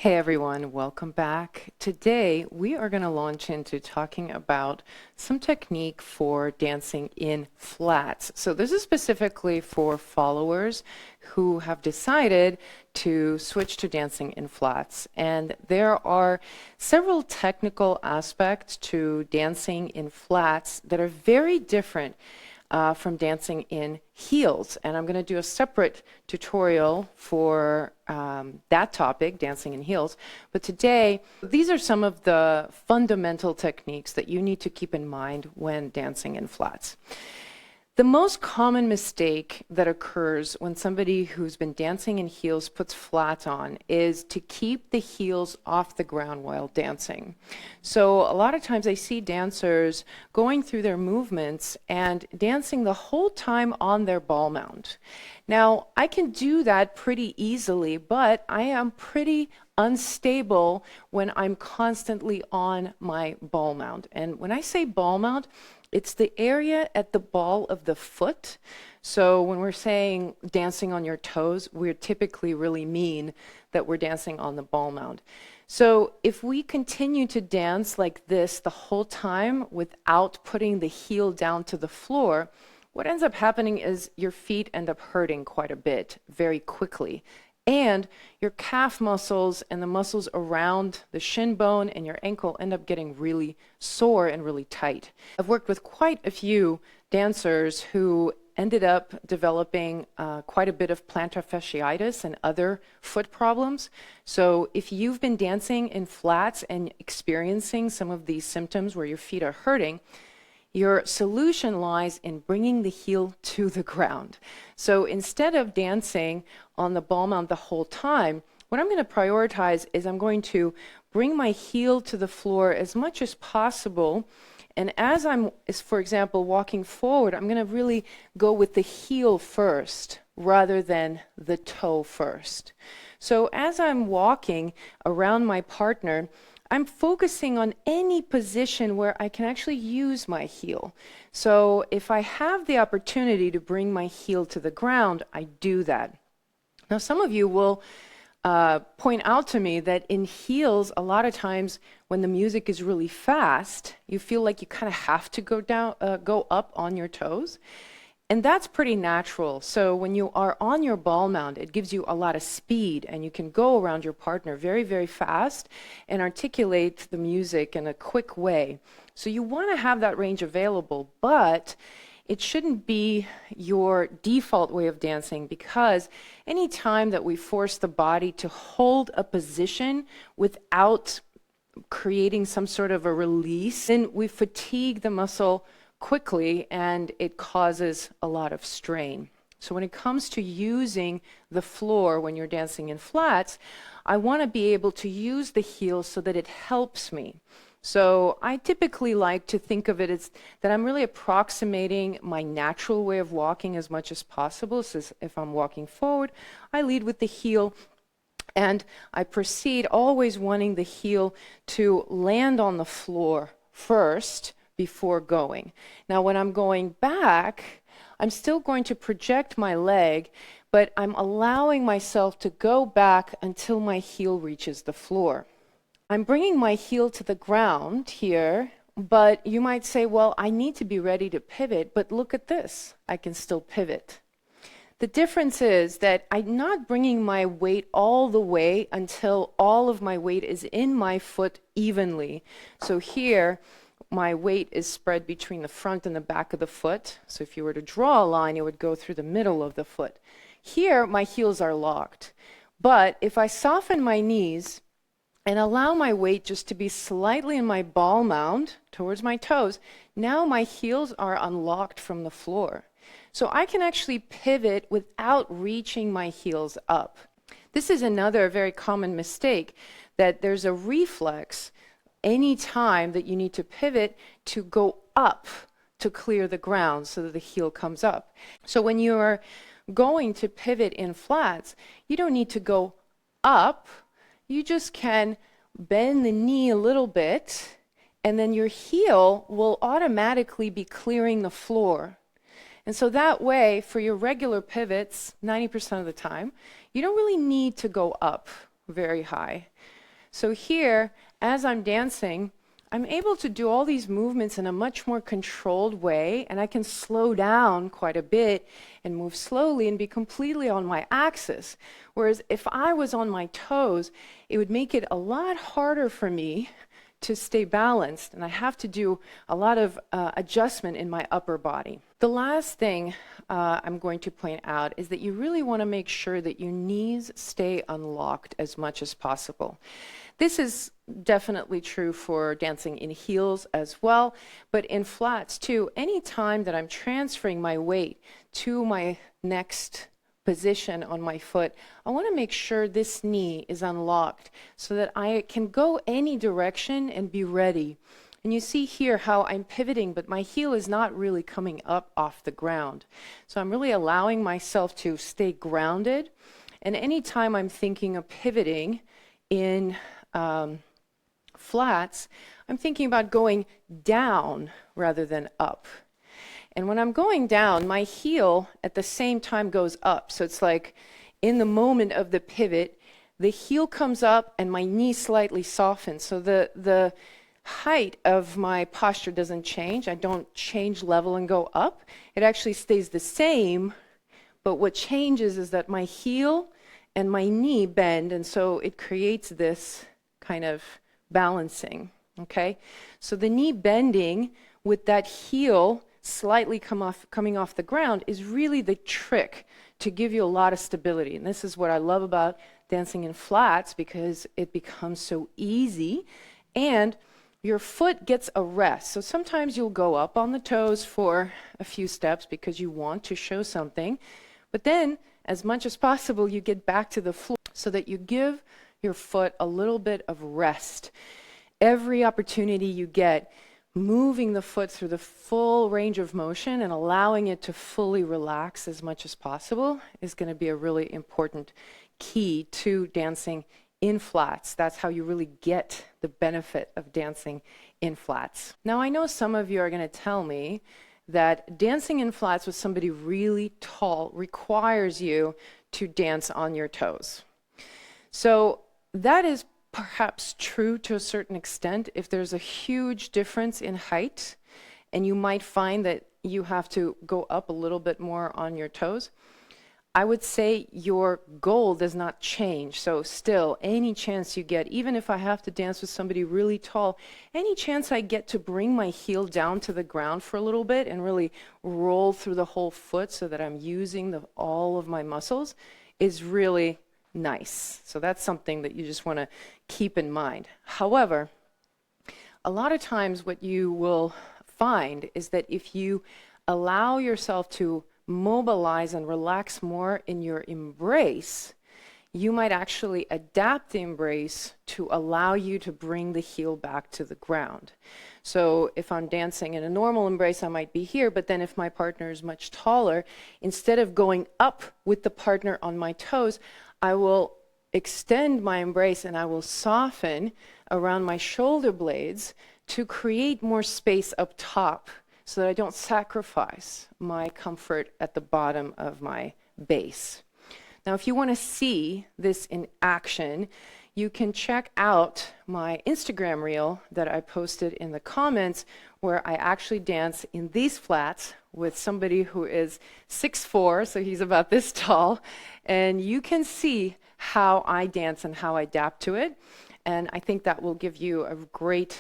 Hey everyone, welcome back. Today we are going to launch into talking about some technique for dancing in flats. So this is specifically for followers who have decided to switch to dancing in flats. And there are several technical aspects to dancing in flats that are very different from dancing in heels. And I'm going to do a separate tutorial for that topic, dancing in heels. But today, these are some of the fundamental techniques that you need to keep in mind when dancing in flats. The most common mistake that occurs when somebody who's been dancing in heels puts flats on is to keep the heels off the ground while dancing. So a lot of times I see dancers going through their movements and dancing the whole time on their ball mount. Now, I can do that pretty easily, but I am pretty unstable when I'm constantly on my ball mount. And when I say ball mount, it's the area at the ball of the foot. So when we're saying dancing on your toes, we typically really mean that we're dancing on the ball mount. So if we continue to dance like this the whole time without putting the heel down to the floor, what ends up happening is your feet end up hurting quite a bit very quickly. And your calf muscles and the muscles around the shin bone and your ankle end up getting really sore and really tight. I've worked with quite a few dancers who ended up developing quite a bit of plantar fasciitis and other foot problems. So if you've been dancing in flats and experiencing some of these symptoms where your feet are hurting, your solution lies in bringing the heel to the ground. So instead of dancing on the ball mount the whole time, what I'm going to prioritize is I'm going to bring my heel to the floor as much as possible. And as I'm, for example, walking forward, I'm going to really go with the heel first rather than the toe first. So as I'm walking around my partner, I'm focusing on any position where I can actually use my heel. So if I have the opportunity to bring my heel to the ground, I do that. Now, some of you will point out to me that in heels, a lot of times when the music is really fast, you feel like you kind of have to go up on your toes. And that's pretty natural. So when you are on your ball mount, it gives you a lot of speed and you can go around your partner very, very fast and articulate the music in a quick way. So you want to have that range available, but it shouldn't be your default way of dancing, because any time that we force the body to hold a position without creating some sort of a release, then we fatigue the muscle quickly and it causes a lot of strain. So when it comes to using the floor when you're dancing in flats, I want to be able to use the heel so that it helps me. So I typically like to think of it as that I'm really approximating my natural way of walking as much as possible. So if I'm walking forward, I lead with the heel and I proceed always wanting the heel to land on the floor first before going. Now, when I'm going back, I'm still going to project my leg, but I'm allowing myself to go back until my heel reaches the floor. I'm bringing my heel to the ground here, but you might say, well, I need to be ready to pivot, but look at this. I can still pivot. The difference is that I'm not bringing my weight all the way until all of my weight is in my foot evenly. So here, my weight is spread between the front and the back of the foot. So if you were to draw a line, it would go through the middle of the foot. Here, my heels are locked. But if I soften my knees and allow my weight just to be slightly in my ball mount towards my toes, now my heels are unlocked from the floor. So I can actually pivot without reaching my heels up. This is another very common mistake, that there's a reflex any time that you need to pivot to go up to clear the ground so that the heel comes up. So when you're going to pivot in flats, you don't need to go up. You just can bend the knee a little bit, and then your heel will automatically be clearing the floor. And so that way, for your regular pivots, 90% of the time, you don't really need to go up very high. So here, as I'm dancing, I'm able to do all these movements in a much more controlled way, and I can slow down quite a bit and move slowly and be completely on my axis. Whereas if I was on my toes, it would make it a lot harder for me to stay balanced, and I have to do a lot of adjustment in my upper body. The last thing I'm going to point out is that you really want to make sure that your knees stay unlocked as much as possible. This is definitely true for dancing in heels as well, but in flats too. Any time that I'm transferring my weight to my next position on my foot, I want to make sure this knee is unlocked so that I can go any direction and be ready. And you see here how I'm pivoting, but my heel is not really coming up off the ground. So I'm really allowing myself to stay grounded. And anytime I'm thinking of pivoting in flats, I'm thinking about going down rather than up. And when I'm going down, my heel at the same time goes up. So it's like in the moment of the pivot, the heel comes up and my knee slightly softens. So the height of my posture doesn't change. I don't change level and go up. It actually stays the same, but what changes is that my heel and my knee bend, and so it creates this kind of balancing, okay? So the knee bending with that heel slightly coming off the ground is really the trick to give you a lot of stability. And this is what I love about dancing in flats, because it becomes so easy and your foot gets a rest. So sometimes you'll go up on the toes for a few steps because you want to show something, but then as much as possible you get back to the floor so that you give your foot a little bit of rest. Every opportunity you get, moving the foot through the full range of motion and allowing it to fully relax as much as possible is going to be a really important key to dancing in flats. That's how you really get the benefit of dancing in flats. Now, I know some of you are going to tell me that dancing in flats with somebody really tall requires you to dance on your toes. So that is perhaps true to a certain extent if there's a huge difference in height, and you might find that you have to go up a little bit more on your toes. I would say your goal does not change. So still, any chance you get, even if I have to dance with somebody really tall, any chance I get to bring my heel down to the ground for a little bit and really roll through the whole foot so that I'm using all of my muscles is really nice. So that's something that you just want to keep in mind. However, a lot of times what you will find is that if you allow yourself to mobilize and relax more in your embrace, you might actually adapt the embrace to allow you to bring the heel back to the ground. So if I'm dancing in a normal embrace, I might be here, but then if my partner is much taller, instead of going up with the partner on my toes, I will extend my embrace and I will soften around my shoulder blades to create more space up top so that I don't sacrifice my comfort at the bottom of my base. Now, if you want to see this in action, you can check out my Instagram reel that I posted in the comments, where I actually dance in these flats with somebody who is 6'4", so he's about this tall, and you can see how I dance and how I adapt to it. And I think that will give you a great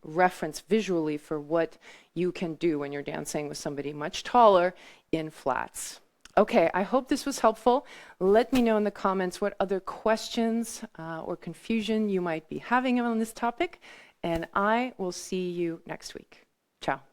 reference visually for what you can do when you're dancing with somebody much taller in flats. Okay, I hope this was helpful. Let me know in the comments what other questions or confusion you might be having on this topic, and I will see you next week. Ciao.